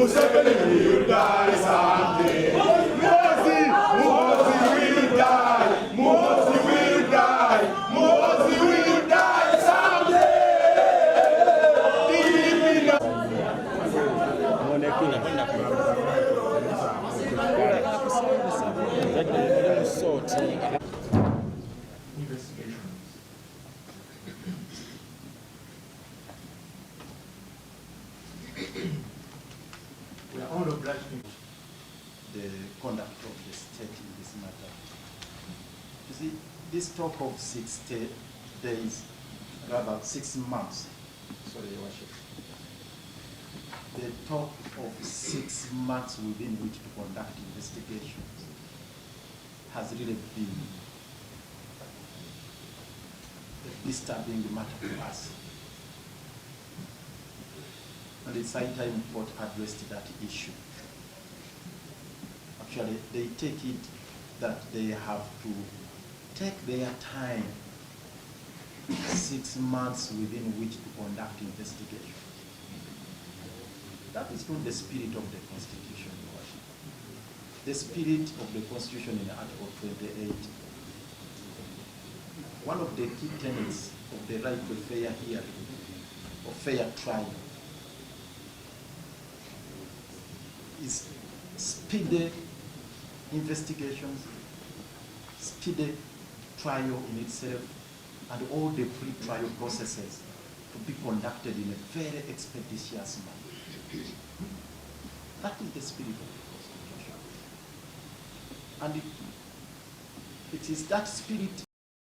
Museveni will die someday. Muhoozi will die. Muhoozi will die. Muhoozi will die someday. We are all obliged to the conduct of the state in this matter. You see, this talk of 60 days, rather 6 months, sorry, Your Worship. The talk of 6 months within which to conduct investigations has really been a disturbing matter to us. And it's high time court addressed that issue. Actually, they take it that they have to take their time, 6 months within which to conduct investigation. That is not the spirit of the Constitution, Your Worship. The spirit of the Constitution in Article 28, one of the key tenets of the right to fair hearing, or fair trial, is speedy investigations, speedy trial in itself, and all the pre-trial processes to be conducted in a very expeditious manner. That is the spirit of the Constitution. And it is that spirit